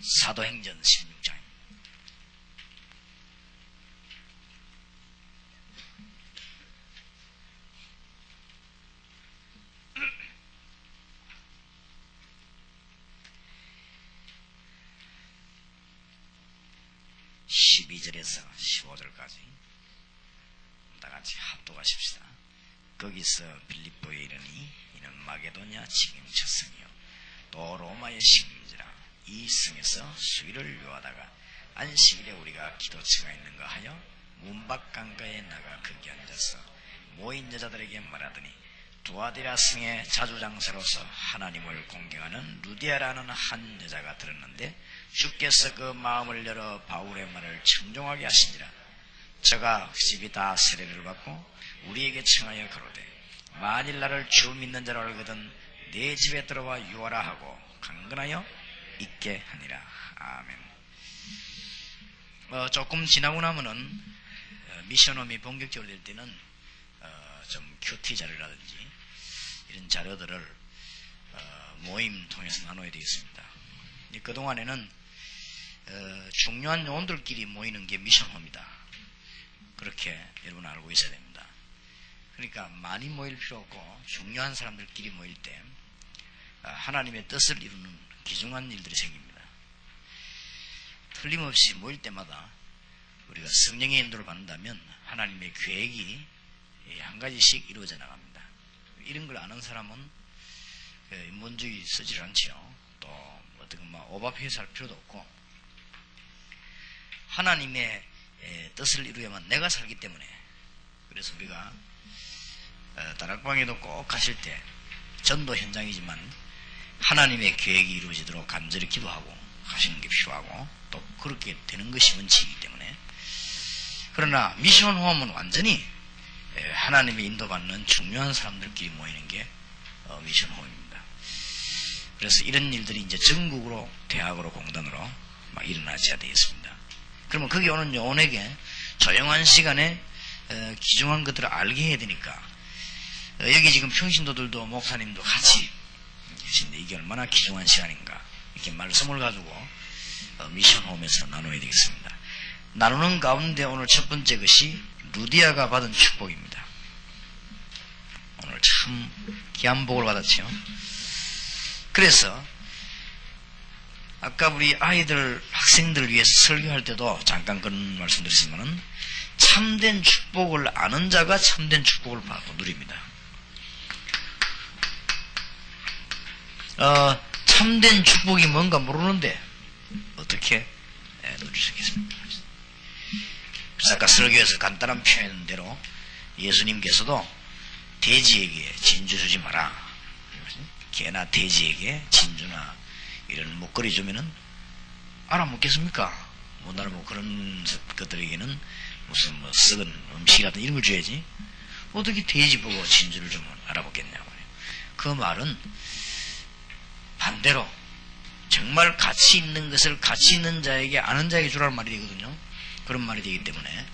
사도행전 16장. (12절에서) (15절까지) 다같이 합독하십시다. 거기서 빌립보에 이르니 이는 마게도냐 지경첫성이요 또 로마의 식민지라. 이 성에서 수일을 요하다가 안식일에 우리가 기도처가 있는가 하여 문밖 강가에 나가 거기 앉아서 모인 여자들에게 말하더니 두아디라 성의 자주장사로서 하나님을 공경하는 루디아라는 한 여자가 들었는데 주께서 그 마음을 열어 바울의 말을 청종하게 하시니라. 저가 집이 다 세례를 받고 우리에게 청하여 가로되 만일 나를 주 믿는 자로 알거든 내 집에 들어와 유하라 하고 강건하여 있게 하니라. 아멘. 조금 지나고 나면은 미션홈이 본격적으로 될 때는 좀 큐티 자료라든지 이런 자료들을 모임 통해서 나눠야 되겠습니다. 그동안에는 중요한 요원들끼리 모이는 게 미션홈이다. 그렇게 여러분 알고 있어야 됩니다. 그러니까 많이 모일 필요 없고 중요한 사람들끼리 모일 때 하나님의 뜻을 이루는 귀중한 일들이 생깁니다. 틀림없이 모일 때마다 우리가 성령의 인도를 받는다면 하나님의 계획이 한 가지씩 이루어져 나갑니다. 이런 걸 아는 사람은 인본주의 쓰질 않지요. 또 어떻게 오바피해서 할 필요도 없고 하나님의 뜻을 이루려면 내가 살기 때문에. 그래서 우리가 다락방에도 꼭 가실 때 전도 현장이지만 하나님의 계획이 이루어지도록 간절히 기도하고 하시는 게 필요하고 또 그렇게 되는 것이 원칙이기 때문에. 그러나 미션 호흡은 완전히 하나님의 인도받는 중요한 사람들끼리 모이는 게 미션 호흡입니다. 그래서 이런 일들이 이제 전국으로 대학으로 공단으로 막 일어나셔야 되겠습니다. 그러면 거기 오는 요원에게 조용한 시간에 귀중한 것들을 알게 해야 되니까 여기 지금 평신도들도 목사님도 같이 계신데 이게 얼마나 귀중한 시간인가 이렇게 말씀을 가지고 미션 홈에서 나눠야 되겠습니다. 나누는 가운데 오늘 첫 번째 것이 루디아가 받은 축복입니다. 오늘 참 귀한 복을 받았죠. 그래서 아까 우리 아이들 학생들을 위해서 설교할 때도 잠깐 그런 말씀드렸지만은 참된 축복을 아는 자가 참된 축복을 받고 누립니다. 참된 축복이 뭔가 모르는데 어떻게 누릴 수 있겠습니까? 그래서 아까 설교에서 간단한 표현대로 예수님께서도 돼지에게 진주 주지 마라. 개나 돼지에게 진주나 이런 먹거리 주면은 알아먹겠습니까? 못 알아먹고 그런 것들에게는 무슨 썩은 음식이라든 이런 걸 줘야지. 어떻게 돼지 보고 진주를 주면 알아먹겠냐고. 그 말은 반대로 정말 가치 있는 것을 가치 있는 자에게 아는 자에게 주라는 말이 되거든요. 그런 말이 되기 때문에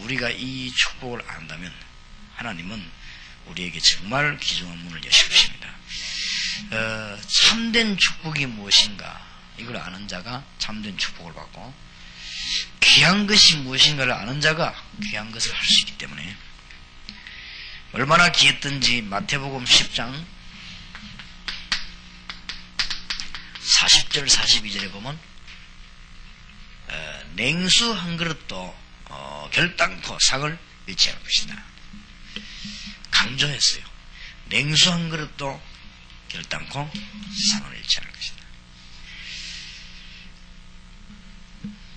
우리가 이 축복을 안다면 하나님은 우리에게 정말 귀중한 문을 여실 것입니다. 참된 축복이 무엇인가 이걸 아는 자가 참된 축복을 받고 귀한 것이 무엇인가를 아는 자가 귀한 것을 할 수 있기 때문에 얼마나 귀했던지 마태복음 10장 40절 42절에 보면 냉수 한 그릇도 결단코 상을 잃지 않을 것이다. 강조했어요. 냉수 한 그릇도 결단코 상을 잃지 않을 것이다.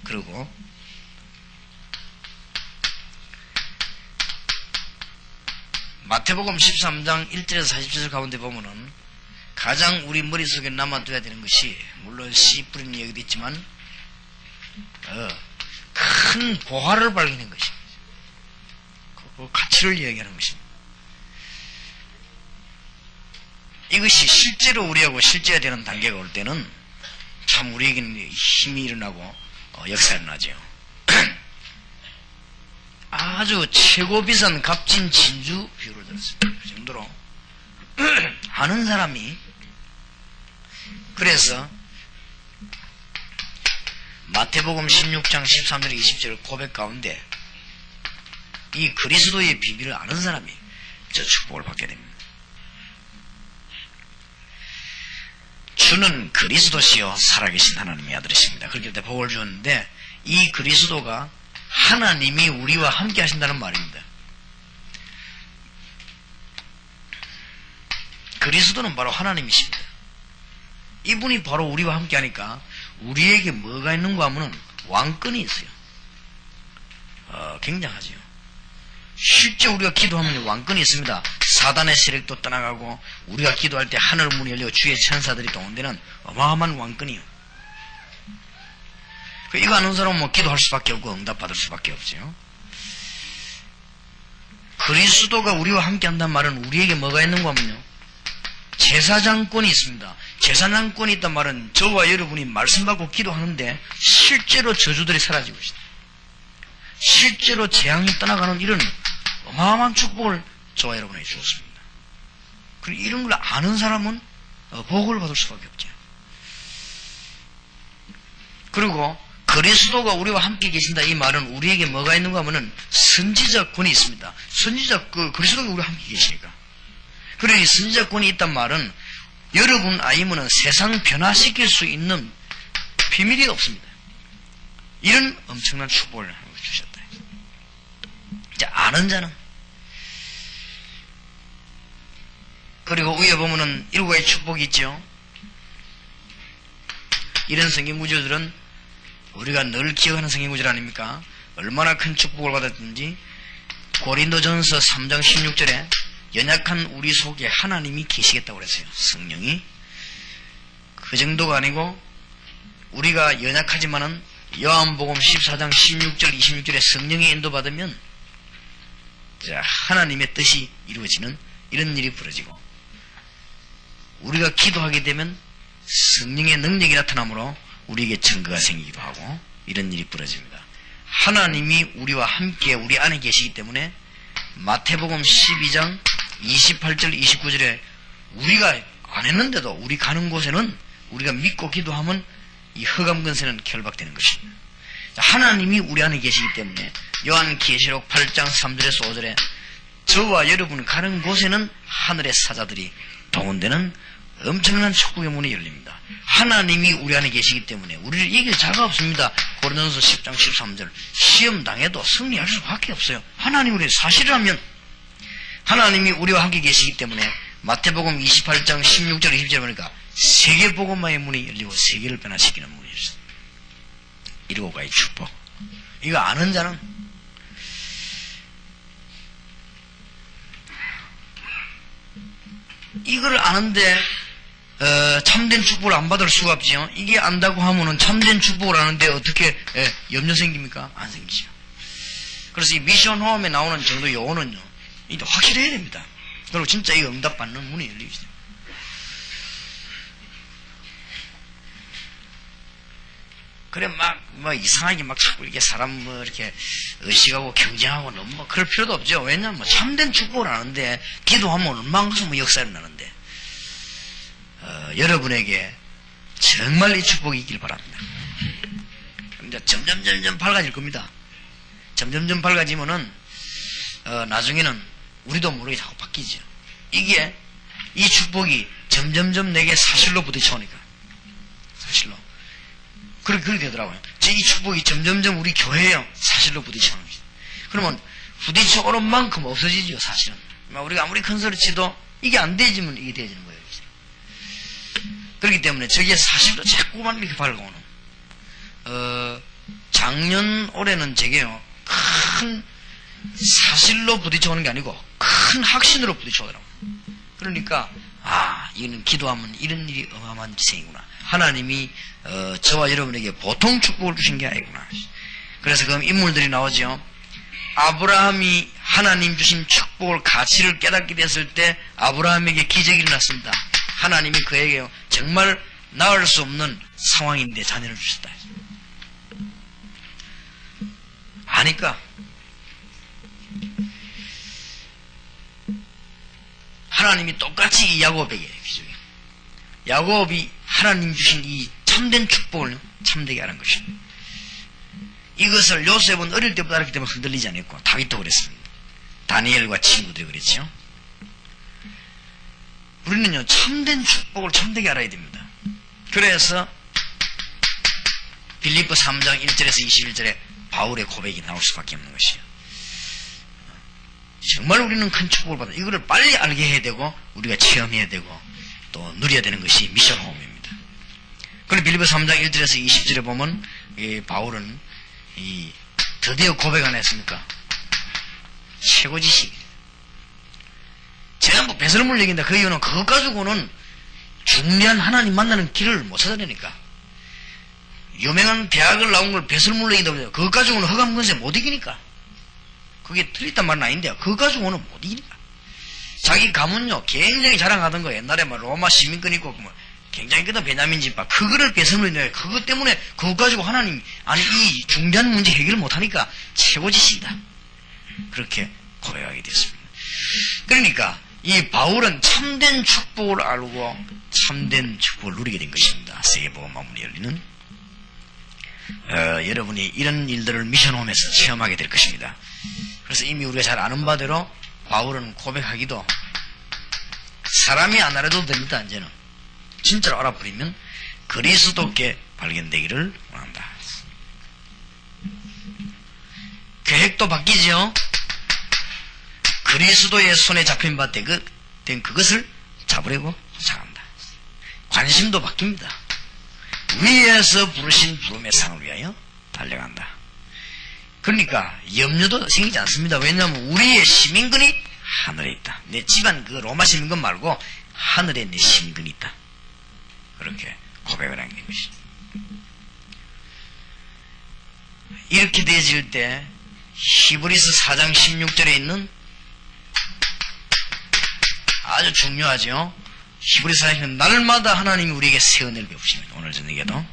그리고 마태복음 13장 1절에서 40절 가운데 보면은 가장 우리 머릿속에 남아둬야 되는 것이 물론 씨 뿌리는 얘기도 있지만 큰 보화를 발견한 것입니다. 그 가치를 이야기하는 것입니다. 이것이 실제로 우리하고 실제가 되는 단계가 올 때는 참 우리에게는 힘이 일어나고 역사가 일어나죠. 아주 최고 비싼 값진 진주 비유를 들었습니다. 그 정도로 아는 사람이 그래서 마태복음 16장 13절 20절 고백 가운데 이 그리스도의 비밀을 아는 사람이 저 축복을 받게 됩니다. 주는 그리스도시요 살아계신 하나님의 아들이십니다. 그렇게 때 복을 주었는데 이 그리스도가 하나님이 우리와 함께 하신다는 말입니다. 그리스도는 바로 하나님이십니다. 이분이 바로 우리와 함께 하니까 우리에게 뭐가 있는가 하면 왕권이 있어요. 굉장하죠. 실제 우리가 기도하면 왕권이 있습니다. 사단의 세력도 떠나가고 우리가 기도할 때 하늘 문이 열리고 주의 천사들이 동원되는 어마어마한 왕권이요. 이거 아는 사람은 뭐 기도할 수밖에 없고 응답받을 수밖에 없죠. 그리스도가 우리와 함께 한다는 말은 우리에게 뭐가 있는가 하면요, 제사장권이 있습니다. 제사장권이 있단 말은 저와 여러분이 말씀 받고 기도하는데 실제로 저주들이 사라지고 있습니다. 실제로 재앙이 떠나가는 이런 어마어마한 축복을 저와 여러분에게 주었습니다. 그리고 이런 걸 아는 사람은 복을 받을 수밖에 없죠. 그리고 그리스도가 우리와 함께 계신다 이 말은 우리에게 뭐가 있는가 하면은 선지자권이 있습니다. 그리스도가 우리와 함께 계시니까. 그러니 선지자권이 있단 말은 여러분 아니면은 세상 변화시킬 수 있는 비밀이 없습니다. 이런 엄청난 축복을 주셨다. 자, 아는 자는. 그리고 위에 보면은 7가지 축복이 있죠. 이런 성경 구절들은 우리가 늘 기억하는 성경 구절 아닙니까? 얼마나 큰 축복을 받았든지 고린도전서 3장 16절에 연약한 우리 속에 하나님이 계시겠다고 그랬어요. 성령이. 그 정도가 아니고 우리가 연약하지만은 요한복음 14장 16절 26절에 성령의 인도받으면 하나님의 뜻이 이루어지는 이런 일이 벌어지고, 우리가 기도하게 되면 성령의 능력이 나타나므로 우리에게 증거가 생기기도 하고 이런 일이 벌어집니다. 하나님이 우리와 함께 우리 안에 계시기 때문에 마태복음 12장 28절 29절에 우리가 안 했는데도 우리 가는 곳에는 우리가 믿고 기도하면 이 흑암 근세는 결박되는 것입니다. 하나님이 우리 안에 계시기 때문에 요한계시록 8장 3절에서 5절에 저와 여러분 가는 곳에는 하늘의 사자들이 동원되는 엄청난 축복의 문이 열립니다. 하나님이 우리 안에 계시기 때문에 우리를 이길 자가 없습니다. 고린도전서 10장 13절 시험 당해도 승리할 수밖에 없어요. 하나님이 우리 사실이라면 하나님이 우리와 함께 계시기 때문에 마태복음 28장 16절 20절 보니까 세계복음화의 문이 열리고 세계를 변화시키는 문이 열렸어요. 7가지 축복. 이거 아는 자는 이걸 아는데 참된 축복을 안 받을 수가 없지요. 이게 안다고 하면은 참된 축복을 아는데 어떻게 염려 생깁니까? 안 생기죠. 그래서 이 미션 호흡에 나오는 정도 요원은요, 이게 확실해야 됩니다. 그리고 진짜 이 응답받는 문이 열리죠. 그래 막 이상하게 막 자꾸 이렇게 사람 이렇게 의식하고 경쟁하고 너무 그럴 필요도 없죠. 왜냐면 참된 축복을 아는데 기도하면 얼마만큼 역사를 나는데 여러분에게 정말 이 축복이 있길 바랍니다. 이제 점점 밝아질 겁니다. 점점 밝아지면은 나중에는 우리도 모르게 자꾸 바뀌죠. 이게 이 축복이 점점 내게 사실로 부딪혀오니까 사실로 그렇게 되더라고요. 이 축복이 점점 우리 교회에 사실로 부딪혀오는 거죠. 그러면 부딪혀오는 만큼 없어지죠. 사실은 우리가 아무리 큰 소리 치도 이게 안 되지면 이게 되어지는 거예요. 그렇기 때문에 저게 사실로 자꾸만 이렇게 밝아오는 작년 올해는 제게요 큰 사실로 부딪혀오는 게 아니고 큰 확신으로 부딪혀오더라고요. 그러니까 이거는 기도하면 이런 일이 어마어마한 일생이구나. 하나님이 저와 여러분에게 보통 축복을 주신 게 아니구나. 그래서 그럼 인물들이 나오죠. 아브라함이 하나님 주신 축복을 가치를 깨닫게 됐을 때 아브라함에게 기적이 일어났습니다. 하나님이 그에게 정말 나을 수 없는 상황인데 자녀를 주셨다. 아니까 하나님이 똑같이 이 야곱에게 야곱이 하나님 주신 이 참된 축복을 참되게 하는 것입니다. 이것을 요셉은 어릴 때부터 알았기 때문에 흔들리지 않았고 다윗도 그랬습니다. 다니엘과 친구들이 그랬죠. 우리는요 참된 축복을 참되게 알아야 됩니다. 그래서 빌립보 3장 1절에서 21절에 바울의 고백이 나올 수밖에 없는 것이에요. 정말 우리는 큰 축복을 받아 이거를 빨리 알게 해야 되고 우리가 체험해야 되고 또 누려야 되는 것이 미션 호흡입니다. 그런데 빌립보 3장 1절에서 20절에 보면 바울은 드디어 고백 안 했습니까? 최고지식. 전부 배설물 얘기인데 그 이유는 그것 가지고는 중요한 하나님 만나는 길을 못 찾아내니까. 유명한 대학을 나온 걸 배설물로 얘기다 보니까 그것 가지고는 허감건세 못 이기니까. 그게 틀렸단 말은 아닌데요. 그것 가지고는 못 이기니까. 자기 가문요 굉장히 자랑하던 거 옛날에 막 로마 시민권 있고 뭐 굉장히 크던 베냐민 집밥 그거를 배설물로 인해 그것 때문에 그것 가지고 하나님 아니 이 중대한 문제 해결을 못하니까 최고지식이다. 그렇게 고백하게 됐습니다. 그러니까 이 바울은 참된 축복을 알고 참된 축복을 누리게 된 것입니다. 세계복음 마무리 열리는 여러분이 이런 일들을 미션홈에서 체험하게 될 것입니다. 그래서 이미 우리가 잘 아는 바대로 바울은 고백하기도 사람이 안 알아도 됩니다. 이제는 진짜로 알아버리면 그리스도께 발견되기를 원한다. 계획도 바뀌죠. 그리스도의 손에 잡힌 바 된 그것을 잡으려고 쫓아간다. 관심도 바뀝니다. 위에서 부르신 부름의 상을 위하여 달려간다. 그러니까 염려도 생기지 않습니다. 왜냐하면 우리의 시민권이 하늘에 있다. 내 집안 그 로마 시민권 말고 하늘에 내 시민권이 있다. 그렇게 고백을 한 것이죠. 이렇게 되어질 때 히브리서 4장 16절에 있는 아주 중요하죠. 히브리서 4장은 날마다 하나님이 우리에게 새 은혜를 베푸십니다. 오늘 저녁에도.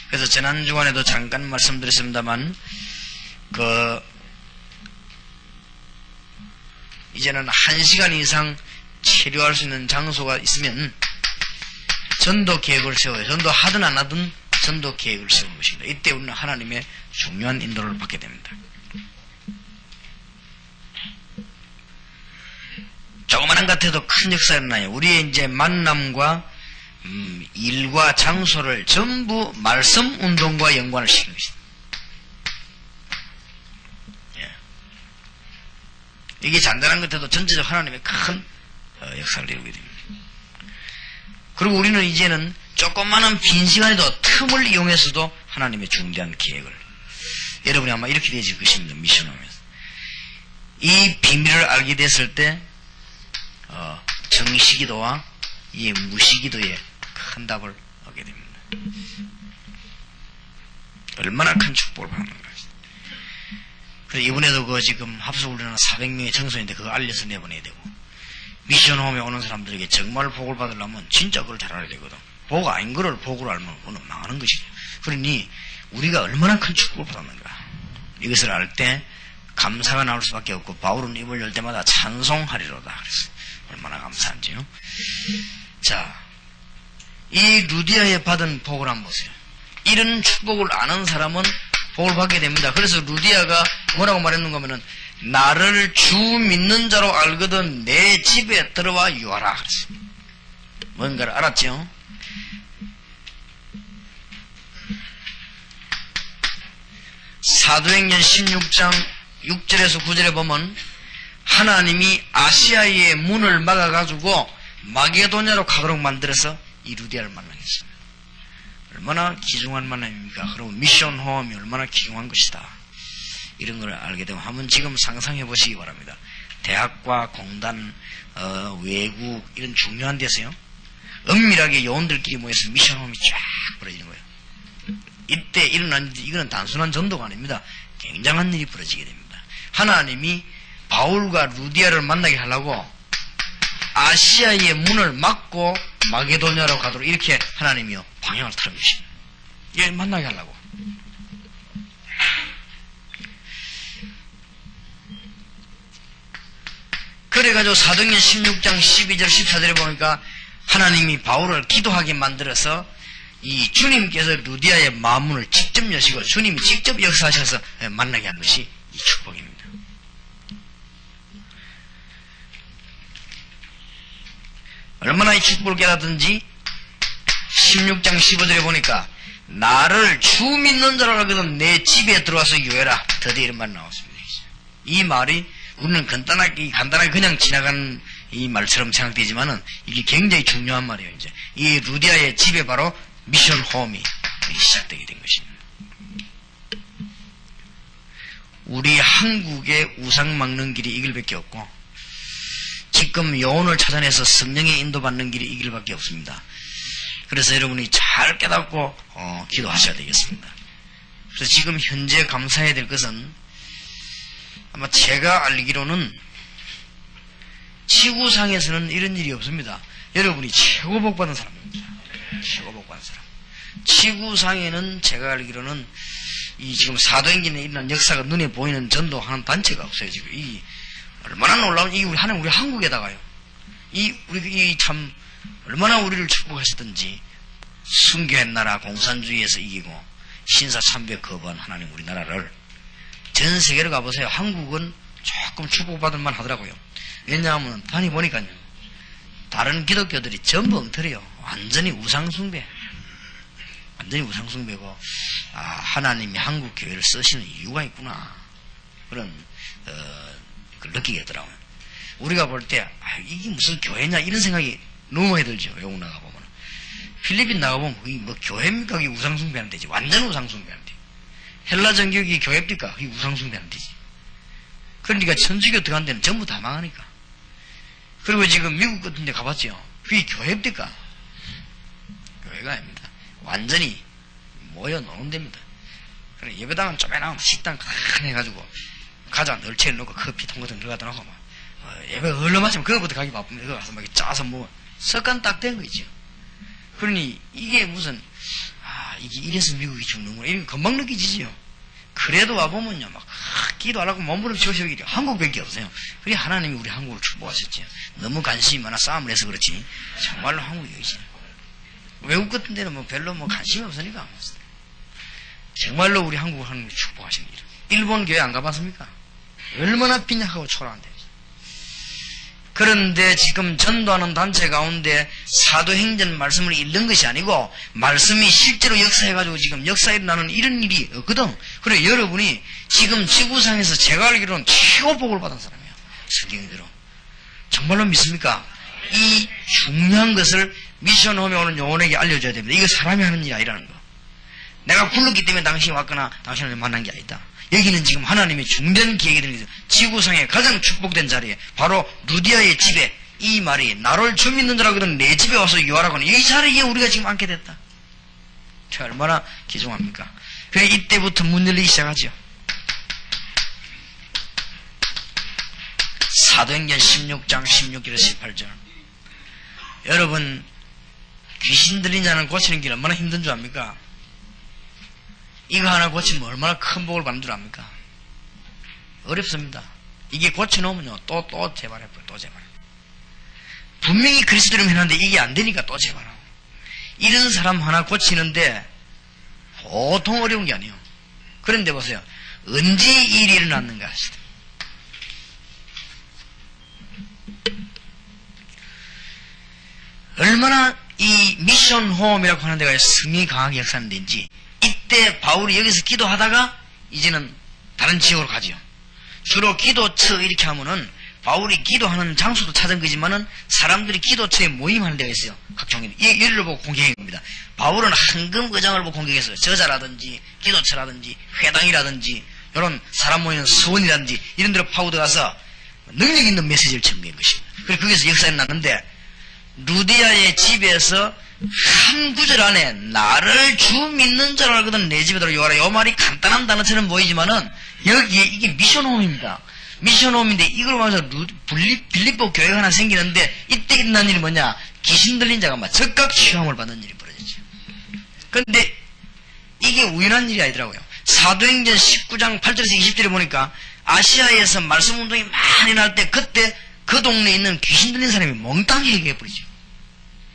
그래서 지난 주간에도 잠깐 말씀드렸습니다만 이제는 1시간 이상 체류할 수 있는 장소가 있으면 전도 계획을 세워요. 전도 하든 안 하든 전도 계획을 세우는 것입니다. 이때 우리는 하나님의 중요한 인도를 받게 됩니다. 조그마한 것 같아도 큰 역사가 일어나요. 우리의 이제 만남과 일과 장소를 전부 말씀 운동과 연관을 시키는 것입니다. 예. 이게 잔잔한 것 같아도 전체적 하나님의 큰 역사를 이루게 됩니다. 그리고 우리는 이제는 조그마한 빈 시간에도 틈을 이용해서도 하나님의 중대한 계획을 여러분이 아마 이렇게 되어질 것입니다. 미션하면서 이 비밀을 알게 됐을 때 정시기도와 이 무시기도에 큰 답을 얻게 됩니다. 얼마나 큰 축복을 받는가. 그래서 이번에도 지금 합숙훈련은 400명의 청소년인데 그거 알려서 내보내야 되고 미션홈에 오는 사람들에게 정말 복을 받으려면 진짜 그걸 잘 알아야 되거든. 복 아닌 거를 복으로 알면 그건 망하는 것이죠. 그러니 우리가 얼마나 큰 축복을 받았는가. 이것을 알 때 감사가 나올 수밖에 없고 바울은 입을 열 때마다 찬송하리로다. 그랬어요. 얼마나 감사한지요. 자, 이 루디아에 받은 복을 한번 보세요. 이런 축복을 아는 사람은 복을 받게 됩니다. 그래서 루디아가 뭐라고 말했는가 하면은 나를 주 믿는 자로 알거든 내 집에 들어와 유하라 그랬어요. 뭔가를 알았죠? 사도행전 16장 6절에서 9절에 보면 하나님이 아시아의 문을 막아가지고 마게도냐로 가도록 만들어서 이 루디아를 만나겠습니다. 얼마나 귀중한 만남입니까? 그리고 미션 호흡이 얼마나 귀중한 것이다. 이런 걸 알게 되면 한번 지금 상상해 보시기 바랍니다. 대학과 공단, 외국 이런 중요한 데서요. 은밀하게 요원들끼리 모여서 미션 호흡이 쫙 벌어지는 거예요. 이때 일어난 일이 이거는 단순한 전도가 아닙니다. 굉장한 일이 벌어지게 됩니다. 하나님이 바울과 루디아를 만나게 하려고 아시아의 문을 막고 마게도냐로 가도록 이렇게 하나님이요 방향을 틀어주십니다. 얘 만나게 하려고. 그래가지고 사도행전 16장 12절 14절에 보니까 하나님이 바울을 기도하게 만들어서 이 주님께서 루디아의 마음문을 직접 여시고 주님이 직접 역사하셔서 만나게 한 것이 이 축복입니다. 얼마나 이 축복을 깨닫든지 16장 15절에 보니까 나를 주 믿는 자라 하거든 내 집에 들어와서 유해라. 드디어 이런 말 나왔습니다. 이 말이 우리는 간단하게 그냥 지나가는 이 말처럼 생각되지만은 이게 굉장히 중요한 말이에요. 이제 이 루디아의 집에 바로 미션 홈이 시작되게 된 것입니다. 우리 한국의 우상 막는 길이 이 길밖에 없고 지금 영혼을 찾아내서 성령의 인도받는 길이 이 길밖에 없습니다. 그래서 여러분이 잘 깨닫고 기도하셔야 되겠습니다. 그래서 지금 현재 감사해야 될 것은 아마 제가 알기로는 지구상에서는 이런 일이 없습니다. 여러분이 최고 복받은 사람입니다. 최고 복받은 사람. 지구상에는 제가 알기로는 이 지금 사도행전에 일어난 역사가 눈에 보이는 전도하는 단체가 없어요. 지금 이 얼마나 놀라운 이 우리 한국에다가요. 우리 참 얼마나 우리를 축복하시든지 순교의 나라 공산주의에서 이기고 신사참배 거부한 하나님 우리나라를 전 세계로 가보세요. 한국은 조금 축복받을 만 하더라고요. 왜냐하면 다니보니까요. 다른 기독교들이 전부 엉터리요. 완전히 우상숭배. 완전히 우상숭배고 하나님이 한국 교회를 쓰시는 이유가 있구나. 그런 그걸 느끼게 되더라고요. 우리가 볼 때 이게 무슨 교회냐 이런 생각이 너무 많이 들죠. 외국 나가보면. 필리핀 나가보면 그게 뭐 교회입니까? 그게 우상숭배하는 데지. 완전 우상숭배하는 데. 헬라 정교육이 교회입니까? 그게 우상숭배하는 데지. 그러니까 천주교 들어간 데는 전부 다 망하니까. 그리고 지금 미국 같은 데 가봤죠. 그게 교회입니까? 교회가 아닙니다. 완전히 모여 노는 데입니다. 그래 예배당은 쪼매나면 식당 큰 해가지고 가자 널치를 놓고 커피 통 같은 거 들어가다 놓고 막 예배 얼른 마시면 그거부터 가기 바쁩니다. 그거 가서 막 짜서 뭐 습관 딱 된 거 있죠. 그러니 이게 무슨 이게 이래서 미국이 죽는구나 이런 금방 느끼지죠. 그래도 와보면요 막 기도하려고 몸부림 치우시고 한국밖에 없어요. 그래 하나님이 우리 한국을 축복하셨죠. 너무 관심이 많아 싸움을 해서 그렇지 정말로 한국이 여기지. 외국 같은 데는 뭐 별로 뭐 관심이 없으니까 정말로 우리 한국을 하나님이 축복하신 일. 일본 교회 안 가봤습니까? 얼마나 빈약하고 초라한데. 그런데 지금 전도하는 단체 가운데 사도행전 말씀을 읽는 것이 아니고 말씀이 실제로 역사해가지고 지금 역사에 일어나는 이런 일이 없거든. 그래 여러분이 지금 지구상에서 제가 알기로는 최고 복을 받은 사람이에요. 성경대로. 정말로 믿습니까? 이 중요한 것을 미션홈에 오는 영혼에게 알려줘야 됩니다. 이거 사람이 하는 일이 아니라는 거. 내가 불렀기 때문에 당신이 왔거나 당신을 만난 게 아니다. 여기는 지금 하나님의 중대한 계획이 되는 거죠. 지구상에 가장 축복된 자리에 바로 루디아의 집에 이 말이 나를 주 믿는 자라거든 내 집에 와서 유하라고 하는 이 자리에 우리가 지금 앉게 됐다. 저 얼마나 기중합니까? 그래 이때부터 문 열리기 시작하죠. 사도행전 16장 16절에서 18절. 여러분 귀신 들린 자는 고치는 게 얼마나 힘든 줄 압니까? 이거 하나 고치면 얼마나 큰 복을 받는 줄 압니까? 어렵습니다. 이게 고쳐놓으면요 또 재발해버려. 또 재발해. 분명히 그리스도를 해놨는데 이게 안 되니까 또 재발하고. 이런 사람 하나 고치는데 보통 어려운 게 아니에요. 그런데 보세요. 언제 이 일이 일어났는가 하시다. 얼마나 이 미션 홈이라고 하는 데가 성이 강하게 역사하는 데인지 이때 바울이 여기서 기도하다가 이제는 다른 지역으로 가죠. 주로 기도처 이렇게 하면은 바울이 기도하는 장소도 찾은 거지만은 사람들이 기도처에 모임하는 데가 있어요. 각종 예를 보고 공격한 겁니다. 바울은 황금 의장을 보고 공격했어요. 저자라든지 기도처라든지 회당이라든지 이런 사람 모이는 수원이라든지 이런 데로 파고 들어가서 능력 있는 메시지를 전개한 것입니다. 그래서 거기서 역사에 났는데 루디아의 집에서 한 구절 안에 나를 주 믿는 자라 알거든 내 집에 들어 요하라. 요 말이 간단한 단어처럼 보이지만은 여기에 이게 미션홈입니다. 미션홈인데 이걸 보면서 빌립보 교회가 하나 생기는데 이때 일어난 일이 뭐냐? 귀신 들린 자가 막 즉각 취함을 받는 일이 벌어지죠. 그런데 이게 우연한 일이 아니더라고요. 사도행전 19장 8절에서 20절에 보니까 아시아에서 말씀 운동이 많이 날 때 그때 그 동네에 있는 귀신 들린 사람이 몽땅히 해결해버리죠.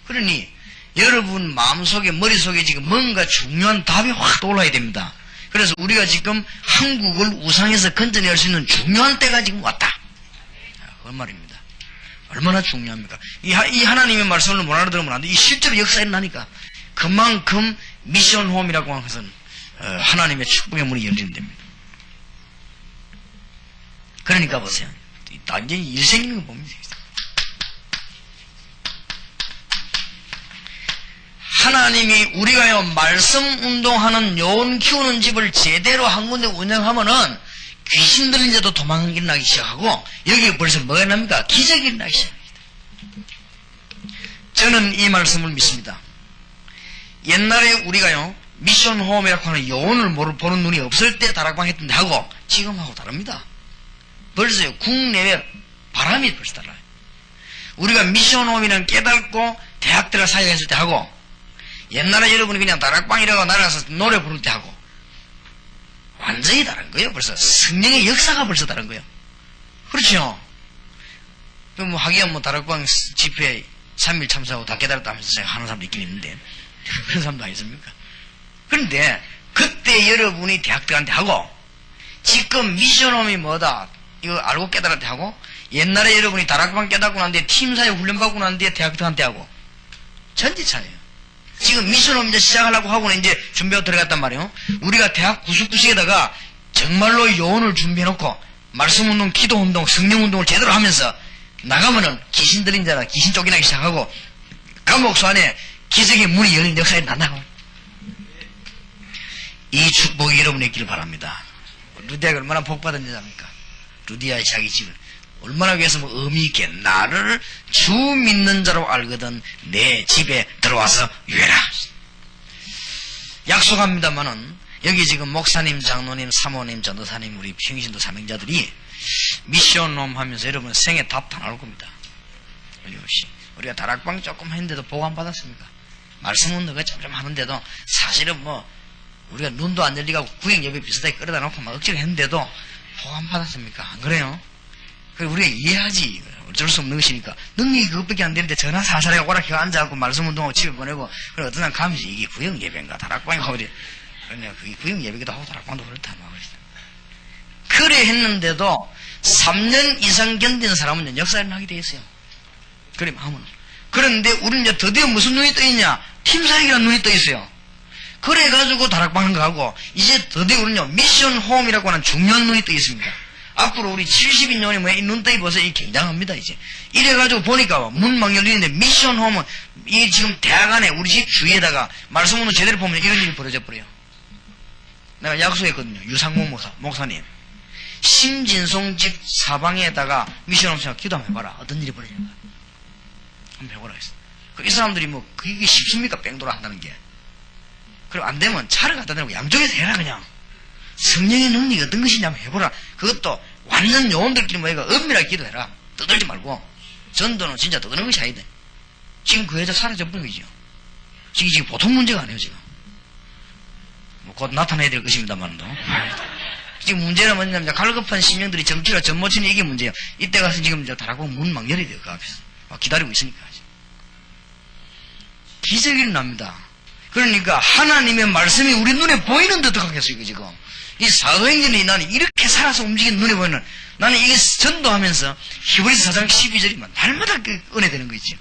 그러니 여러분 마음속에 머릿속에 지금 뭔가 중요한 답이 확 떠올라야 됩니다. 그래서 우리가 지금 한국을 우상에서 건져낼 수 있는 중요한 때가 지금 왔다. 그 말입니다. 얼마나 중요합니까? 이 하나님의 말씀을 못 알아들으면 안 돼. 이 실제로 역사에 나니까 그만큼 미션 홈이라고 하는 것은 하나님의 축복의 문이 열리는 데입니다. 그러니까 보세요. 완전히 일 생기는 거 봅니다. 하나님이 우리가요 말씀 운동하는 요원 키우는 집을 제대로 한 군데 운영하면은 귀신 들린 자도 도망나기 시작하고 여기에 벌써 뭐가 납니까? 기적이 나기 시작합니다. 저는 이 말씀을 믿습니다. 옛날에 우리가요 미션 홈이라고 하는 요원을 보는 눈이 없을 때 다락방 했던데 하고 지금하고 다릅니다. 벌써요 국내외 바람이 벌써 달라요. 우리가 미션 홈이라는 깨닫고 대학 들어 사역했을 때 하고 옛날에 여러분이 그냥 다락방이라고 날아가서 노래 부를 때 하고 완전히 다른 거예요. 벌써 성령의 역사가 벌써 다른 거예요. 그렇죠? 뭐 하기야 뭐 다락방 집회 3일 참석하고 다 깨달았다 하면서 하는 사람도 있긴 있는데 그런 사람도 아니십니까? 그런데 그때 여러분이 대학 들어간데 하고 지금 미션홈이 뭐다 이거 알고 깨달았대 하고 옛날에 여러분이 다락방 깨닫고 난 뒤에 팀사회 훈련받고 난 뒤에 대학 들어간 때 하고 전지차예요. 지금 미션홈 이제 시작하려고 하고는 이제 준비하고 들어갔단 말이에요. 우리가 대학 구석구석에다가 정말로 요원을 준비해놓고 말씀운동, 기도운동, 성령운동을 제대로 하면서 나가면은 귀신 들린 자라 귀신 쫓겨나기 시작하고 감옥소 안에 기적의 문이 열린 역사에 난다고. 이 축복이 여러분에 있기를 바랍니다. 루디아가 얼마나 복받은 여자입니까? 루디아의 자기 집을 얼마나 위해서 뭐 의미있게 나를 주 믿는 자로 알거든 내 집에 들어와서 유해라. 약속합니다만은 여기 지금 목사님, 장로님, 사모님, 전도사님, 우리 평신도 사명자들이 미션홈 하면서 여러분 생애 답 다 나올 겁니다. 우리가 다락방 조금 했는데도 보고 안 받았습니까? 말씀은 너가 좀 하는데도 사실은 뭐 우리가 눈도 안 열리고 구역 예배 비슷하게 끌어다 놓고 막 억지로 했는데도 보고 안 받았습니까? 안 그래요? 그래 우리가 이해하지. 어쩔 수 없는 것이니까 능력이 그것밖에 안 되는데 전화 사살에 오락해 앉아갖고 말씀 운동하고 집에 보내고 그래 어떤 사람 가면서 이게 구역 예배인가 다락방인가 그래. 그러냐 그게 구역 예배기도 하고 다락방도 그렇다 막 그래 했는데도 3년 이상 견딘 사람은 역사에 나게 돼 있어요. 그래 마음은. 그런데 우리는 이제 드디어 무슨 눈이 떠 있냐? 팀사역이라는 눈이 떠 있어요. 그래가지고 다락방을 가고 이제 드디어 우리는요 미션 홈이라고 하는 중요한 눈이 떠 있습니다. 앞으로 우리 70인용이 뭐야 이 눈떠이 보세요. 이 굉장합니다 이제. 이래가지고 보니까 문막 열리는데 미션 홈은 이 지금 대학 안에 우리 집 주위에다가 말씀으로 제대로 보면 이런 일이 벌어져 버려요. 내가 약속했거든요. 유상목 목사님 심진송 집 사방에다가 미션 홈 기도 한번 해봐라. 어떤 일이 벌어지는가 한번 해보라 했어. 이 사람들이 뭐 그게 쉽습니까? 뺑돌아 한다는 게. 그럼 안 되면 차를 갖다 대고 양쪽에서 해라 그냥. 성령의 능력이 어떤 것이냐 한번 해보라. 그것도 완전 요원들끼리 모여가 엄밀하게 기도해라. 떠들지 말고. 전도는 진짜 떠드는 것이 아니다. 지금 그 여자 사라져버린 거죠. 지금 보통 문제가 아니에요 지금. 뭐 곧 나타나야 될 것입니다만도. 지금 문제는 뭐냐면 갈급한 시민들이 정치가 전모치는 이게 문제예요. 이때 가서 지금 다락방 문 막 열어야 돼요. 그 앞에서. 막 기다리고 있으니까. 기적이 일어납니다. 그러니까 하나님의 말씀이 우리 눈에 보이는데 어떡하겠어요 이거 지금. 이 사도행전이 나는 이렇게 살아서 움직이는 눈에 보이는 나는 이게 전도하면서 히브리서 4장 12절이면 날마다 그 은혜 되는 거 있죠.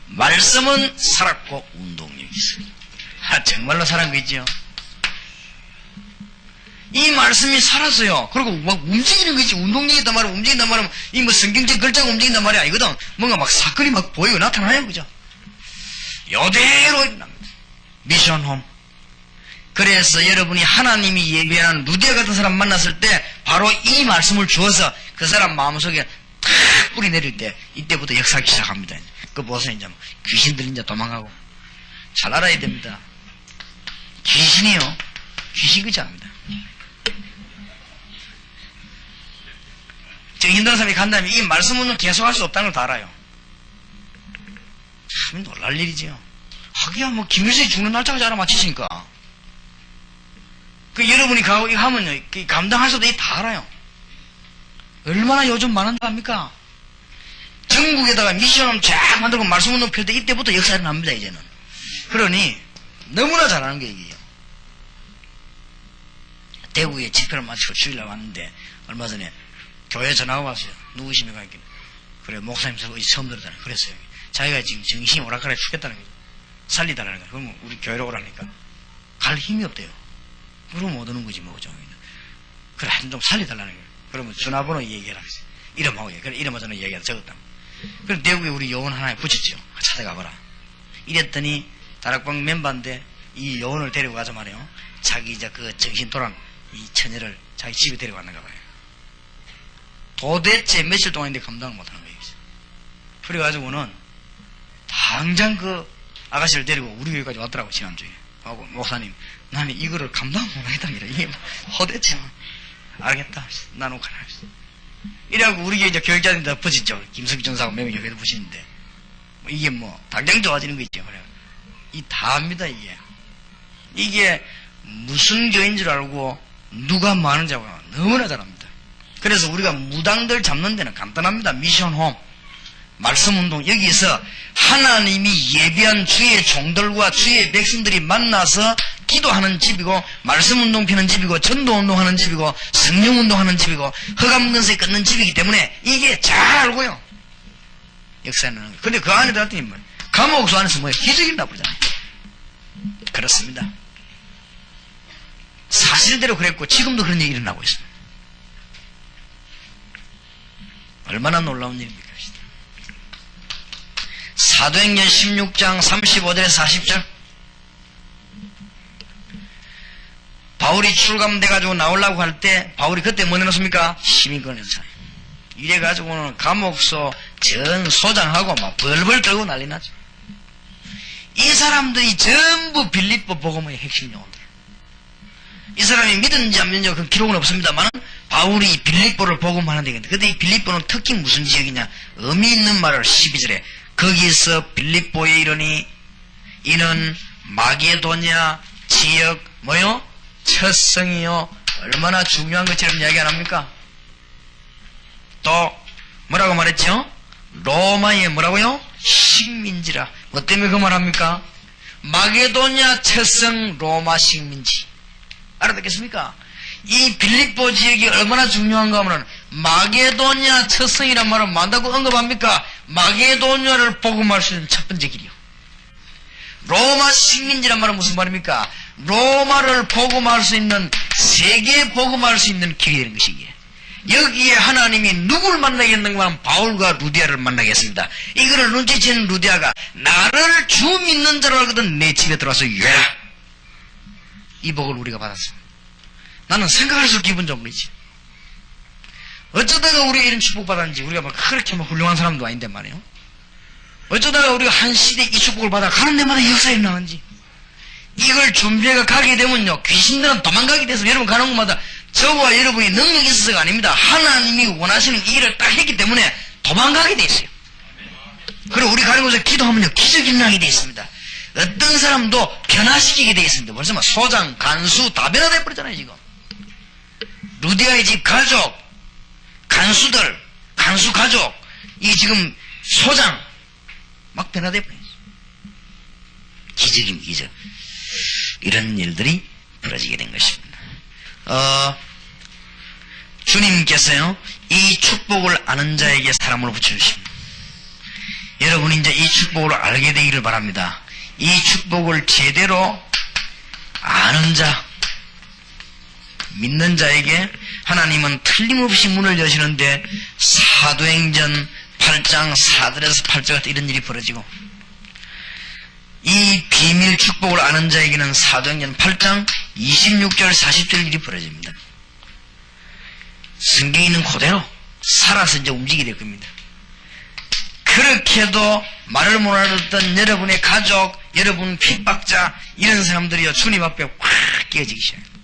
말씀은 살았고 운동력이 있어요. 정말로 살아난 거 있죠. 이 말씀이 살았어요. 그리고 막 움직이는 거 있지. 운동력이 있단 말이면 움직인단 말이면 이 뭐 성경적 글자가 움직인단 말이 아니거든. 뭔가 막 사건이 막 보이고 나타나요. 그죠? 요대로 일어납니다. 미션홈. 그래서 여러분이 하나님이 예배하는 루디아 같은 사람 만났을 때 바로 이 말씀을 주어서 그 사람 마음속에 탁 뿌리 내릴 때 이때부터 역사하기 시작합니다. 그거 보세요. 이제 귀신 들린 자 도망가고. 잘 알아야 됩니다. 귀신이요. 귀신 그지 않습니다. 저 힘든 사람이 간다면 이 말씀은 계속할 수 없다는 걸 다 알아요. 참 놀랄 일이지요. 하기야 뭐 김일성이 죽는 날짜가 잘 맞추시니까. 그 여러분이 가고 이거 하면요 감당할 수 없다 다 알아요. 얼마나 요즘 많은다 합니까? 전국에다가 미션을 쫙 만들고 말씀운동 펼 때 이때부터 역사가 납니다, 이제는. 그러니 너무나 잘하는 게 이게요. 대구에 집회를 마치고 주일날 왔는데 얼마 전에 교회 전화가 왔어요. 누구십니까? 그래, 목사님 처음 들었잖아요. 그랬어요. 자기가 지금 정신이 오락가락해 죽겠다는 거죠. 살리달라는 거예요. 그러면 우리 교회로 오라니까 갈 힘이 없대요. 그럼 못 오는 거지 뭐죠. 그래, 한 좀 살리달라는 거예요. 그러면 전화번호 얘기해라. 이름하고 얘기해. 그래, 이름하고 저는 얘기해라. 적었다. 그럼 대구에 우리 요원 하나에 붙였죠. 찾아가봐라. 이랬더니 다락방 멤버인데 이 요원을 데리고 가서 말이에요. 자기 이제 그 정신 돌아온 이 처녀를 자기 집에 데려갔는가 봐요. 도대체 며칠 동안인데 감당을 못하는 거예요. 그래가지고는 당장 그 아가씨를 데리고 우리 교회까지 왔더라고, 지난주에. 하고, 목사님, 나는 이거를 감당 못하겠답니다. 이게 도대체 알겠다. 나는 가라. 이래갖고 우리 교회 이제 교육자들이 붙였죠. 김석기 전사하고 몇 명이 교회도 붙이는데. 이게 뭐, 당장 좋아지는 거 있죠. 그래. 다 압니다, 이게. 이게 무슨 교회인 줄 알고 누가 뭐 하는지 알고 너무나 잘합니다. 그래서 우리가 무당들 잡는 데는 간단합니다. 미션홈, 말씀운동, 여기서 하나님이 예비한 주의 종들과 주의 백성들이 만나서 기도하는 집이고, 말씀운동 피는 집이고, 전도운동하는 집이고, 성령운동하는 집이고, 허감근세 끊는 집이기 때문에 이게 잘 알고요. 역사는. 근데 그 안에 들었더니 뭐 감옥소 안에서 뭐야, 기적이 나쁘잖아요. 그렇습니다. 사실대로 그랬고 지금도 그런 일이 일어나고 있습니다. 얼마나 놀라운 일입니까? 사도행전 16장 35절에서 40절. 바울이 출감돼가지고 나오려고 할 때 바울이 그때 뭐 내놓습니까? 시민권에서 이래가지고는 감옥소 전 소장하고 막 벌벌 떨고 난리 나죠. 이 사람들이 전부 빌립보 복음의 핵심 용어들. 이 사람이 믿었는지 안 믿는지 그 기록은 없습니다만 바울이 빌립보를 복음하는 데인데, 근데 이 빌립보는 특히 무슨 지역이냐? 의미 있는 말을 12절에 거기서 빌립보에 이르니 이는 마게도냐 지역 뭐요? 첫성이요. 얼마나 중요한 것처럼 이야기 안 합니까? 또 뭐라고 말했죠? 로마의 뭐라고요? 식민지라. 뭐 때문에 그 말합니까? 마게도냐 첫성 로마 식민지. 알아듣겠습니까? 이 빌립보 지역이 얼마나 중요한가 하면 마게도냐 첫성이란 말을 만다고 언급합니까? 마게도냐를 복음할 수 있는 첫 번째 길이요. 로마 식민지란 말은 무슨 말입니까? 로마를 복음할 수 있는, 세계 복음할 수 있는 길이 되는 것이기에. 여기에 하나님이 누굴 만나겠는가 하면 바울과 루디아를 만나겠습니다. 이거를 눈치채는 루디아가 나를 주 믿는 자로 알거든 내 집에 들어와서 유해라. 이 복을 우리가 받았습니다. 나는 생각할수록 기분 좋은 거지. 어쩌다가 우리가 이런 축복받았는지. 우리가 막 그렇게 막 훌륭한 사람도 아닌데 말이에요. 어쩌다가 우리가 한 시대에 이 축복을 받아 가는 데마다 역사에 나는지. 이걸 준비해가 가게 되면요, 귀신들은 도망가게 돼서 여러분 가는 곳마다 저와 여러분이 능력이 있어서가 아닙니다. 하나님이 원하시는 이 일을 딱 했기 때문에 도망가게 돼 있어요. 그리고 우리 가는 곳에 기도하면요, 기적이 일어나게 돼 있습니다. 어떤 사람도 변화시키게 돼 있습니다. 벌써 막 소장, 간수 다 변화돼 버렸잖아요, 지금. 루디아의 집 가족, 간수들, 간수 가족, 이 지금 소장 막 변화돼 버렸어요. 기적입니다, 기적. 이런 일들이 벌어지게 된 것입니다. 주님께서요, 이 축복을 아는 자에게 사람을 붙여주십니다. 여러분이 이제 이 축복을 알게 되기를 바랍니다. 이 축복을 제대로 아는 자, 믿는 자에게 하나님은 틀림없이 문을 여시는데, 사도행전 8장 4절에서 8절 이런 일이 벌어지고, 이 비밀 축복을 아는 자에게는 사도행전 8장 26절 40절 일이 벌어집니다. 성경에 있는 그대로 살아서 이제 움직이게 될 겁니다. 그렇게도 말을 못 알아듣던 여러분의 가족, 여러분 핍박자, 이런 사람들이요, 주님 앞에 확 깨어지기 시작합니다.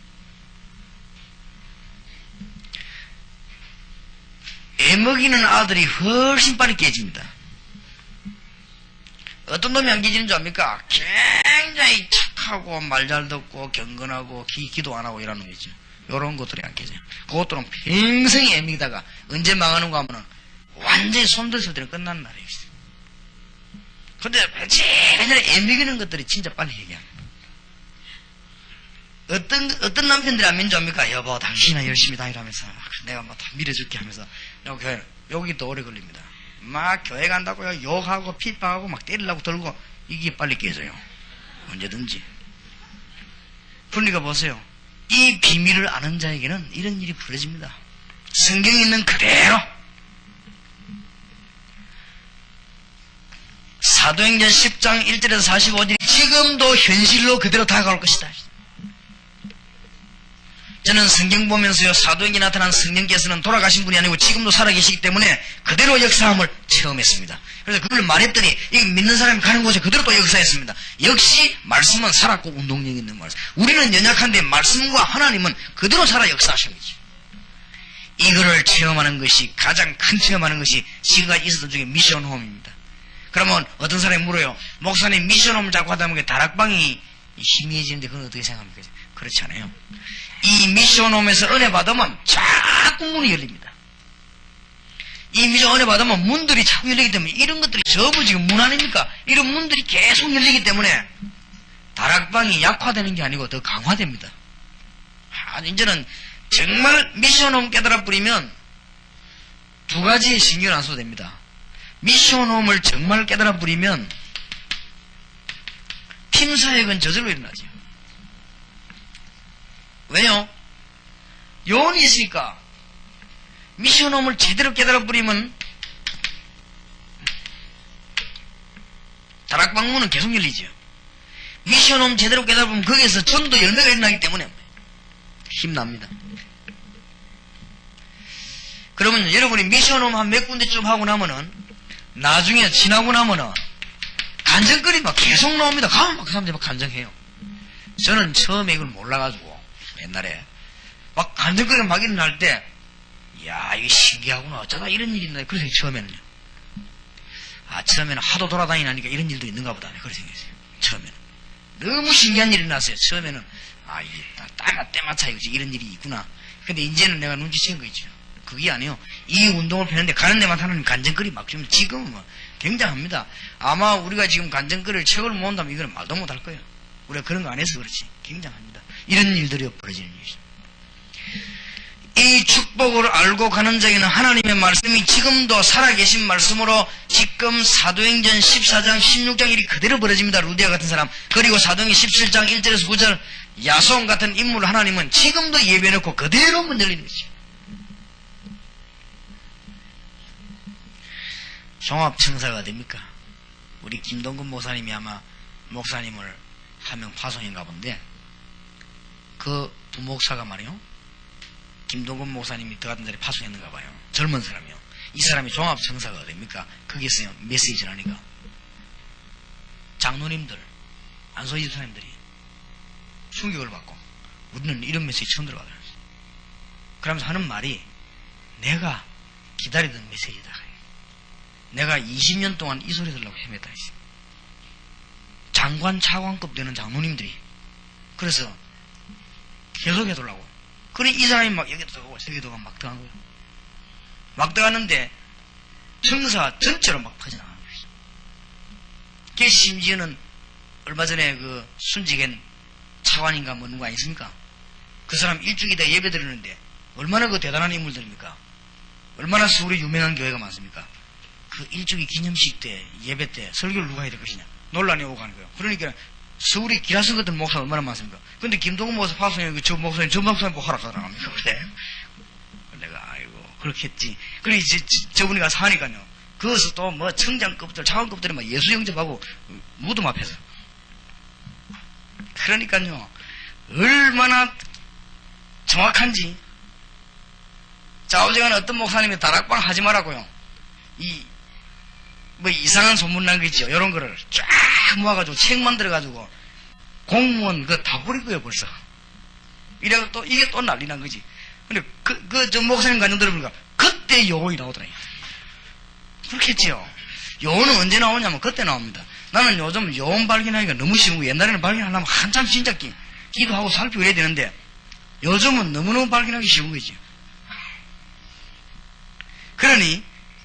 애먹이는 아들이 훨씬 빨리 깨집니다. 어떤 놈이 안 깨지는 줄 압니까? 굉장히 착하고 말 잘 듣고 경건하고 기도 안 하고 이러는 거죠. 이런 것들이 안 깨져요. 그것들은 평생 애먹이다가 언제 망하는가 하면은 완전히 손들었을 때는 끝난 날이에요. 근데 제일 애매기는 것들이 진짜 빨리 얘기합니다. 어떤 남편들이 안 민주합니까? 여보, 당신이나 열심히 다니라면서 내가 뭐 다 밀어줄게 하면서 여기 또 오래 걸립니다. 막 교회 간다고요. 욕하고 핍박하고 막 때리려고 들고 이게 빨리 깨져요. 언제든지. 그러니까 보세요. 이 비밀을 아는 자에게는 이런 일이 벌어집니다. 성경에 있는 그대로 사도행전 10장 1절에서 45절이 지금도 현실로 그대로 다가올 것이다. 저는 성경 보면서요, 사도행전에 나타난 성령께서는 돌아가신 분이 아니고 지금도 살아계시기 때문에 그대로 역사함을 체험했습니다. 그래서 그걸 말했더니 이 믿는 사람이 가는 곳에 그대로 또 역사했습니다. 역시 말씀은 살았고 운동력 있는 말씀. 우리는 연약한데 말씀과 하나님은 그대로 살아 역사하신 거죠. 이거를 체험하는 것이 가장 큰 체험하는 것이 지금까지 있었던 중에 미션홈입니다. 그러면 어떤 사람이 물어요. 목사님 미션홈을 자꾸 하다 보니까 다락방이 희미해지는데 그건 어떻게 생각합니까? 그렇지 않아요. 이 미션홈에서 은혜 받으면 자꾸 문이 열립니다. 이 미션 은혜 받으면 문들이 자꾸 열리기 때문에 이런 것들이 전부 지금 문 아닙니까? 이런 문들이 계속 열리기 때문에 다락방이 약화되는 게 아니고 더 강화됩니다. 이제는 정말 미션홈 깨달아 버리면 두 가지에 신경 안 써도 됩니다. 미션홈을 정말 깨달아 버리면 핀사역은 저절로 일어나죠. 왜요? 요원이 있으니까 미션홈을 제대로 깨달아 버리면 다락방 문은 계속 열리죠. 미션홈 제대로 깨달아 보면 거기에서 전도 열매가 일어나기 때문에 힘납니다. 그러면 여러분이 미션홈 한 몇 군데쯤 하고 나면은 나중에 지나고 나면은 간증거리 막 계속 나옵니다. 가면 막 그 사람들이 막 간증해요. 저는 처음에 이걸 몰라가지고 옛날에 막 간증거리가 막 일어날 때 이야 이게 신기하구나 어쩌다 이런 일이 있나 그래서 처음에는요. 처음에는 하도 돌아다니니까 이런 일도 있는가 보다 그렇게 생각했어요. 처음에는 너무 신기한 일이 났어요. 처음에는 이게 딱 때마차 이런 일이 있구나. 근데 이제는 내가 눈치챈 거 있죠. 그게 아니에요. 이 운동을 펴는데 가는 데만 하는 간증거리 막 주면 지금은 뭐 굉장합니다. 아마 우리가 지금 간증거리를 책을 모은다면 이거는 말도 못할 거예요. 우리가 그런 거 안 해서 그렇지. 굉장합니다. 이런 일들이 벌어지는 일이죠. 이 축복을 알고 가는 자에게는 하나님의 말씀이 지금도 살아계신 말씀으로 지금 사도행전 14장 16장 일이 그대로 벌어집니다. 루디아 같은 사람. 그리고 사도행전 17장 1절에서 9절 야손 같은 인물을 하나님은 지금도 예배해놓고 그대로 문 열리는 거죠. 종합청사가 됩니까? 우리 김동근 목사님이 아마 목사님을 한 명 파송인가 본데 그 부목사가 말이요. 김동근 목사님이 들어갔던 자리에 파송했는가 봐요. 젊은 사람이요. 이 사람이 종합청사가 됩니까? 거기서 메시지를 하니까 장로님들, 안소희 집사님들이 충격을 받고 우리는 이런 메시지 처음 들어가더라고요. 그러면서 하는 말이 내가 기다리던 메시지다. 내가 20년 동안 이 소리 들으려고 헤맸다 했어요. 장관, 차관급 되는 장로님들이 그래서 계속 해달라고. 그래 이 사람이 막 여기도 들어가고 저기도 막 들어간 거예요. 막 들어갔는데 청사 전체로 막 퍼져나가는 거예요. 그 심지어는 얼마 전에 그 순직엔 차관인가 뭐 누가 있습니까? 그 사람 일주기다 예배 드리는데 얼마나 그 대단한 인물들입니까? 얼마나 서울에 유명한 교회가 많습니까? 그 일주기 기념식 때 예배 때 설교를 누가 해야 될 것이냐 논란이 오고 가는 거예요. 그러니까 서울에 기라성 같은 목사 얼마나 많습니까? 근데 김동근 목사 파송에 저 목사님 보고 하락하더랍니까? 그래? 내가 아이고 그렇겠지. 그래 이제 저분이 가서 하니까요. 거기서 또 뭐 청장급들 차관급들이 막 예수 영접하고 무덤 앞에서. 그러니까요 얼마나 정확한지. 자 어제는 어떤 목사님이 다락방 하지 말라고요. 뭐 이상한 소문 난 거 있죠. 이런 거를 쫙 모아가지고 책 만들어가지고 공무원 그거 다 버린 거예요 벌써. 이래서 또 이게 또 난리 난 거지. 근데 저 목사님 간증 들어보니까 그때 요원이 나오더라고요. 그렇겠지요. 요원은 언제 나오냐면 그때 나옵니다. 나는 요즘 요원 발견하기가 너무 쉬운 거. 옛날에는 발견하려면 한참 진짜 기도하고 살피고 이래야 되는데 요즘은 너무너무 발견하기 쉬운 거지. 그러니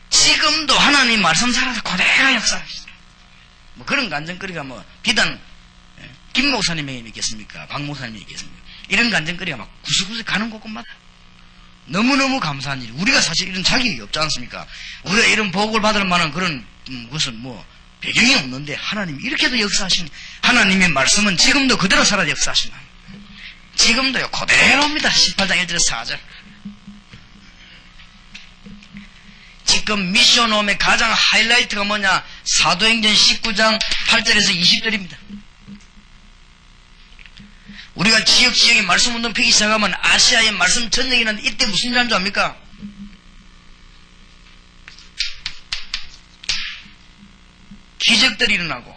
지금도 하나님 말씀 살아서 그대로 역사하시죠. 뭐 그런 간증거리가 뭐 비단 김 목사님에게 있겠습니까? 박 목사님에게 있겠습니까? 이런 간증거리가 막 구석구석 가는 곳곳마다 너무너무 감사한 일. 우리가 사실 이런 자격이 없지 않습니까? 우리가 이런 복을 받을 만한 그런 것은 뭐 배경이 없는데 하나님이 이렇게도 역사하신 하나님의 말씀은 지금도 그대로 살아 역사하시나. 지금도요 그대로입니다. 18장 1절에서 4절. 지금 미션홈의 가장 하이라이트가 뭐냐? 사도행전 19장 8절에서 20절입니다. 우리가 지역지역에 말씀 운동 펴기 시작하면 아시아의 말씀 전쟁이 나는데 이때 무슨 일 하는 줄 압니까? 기적들이 일어나고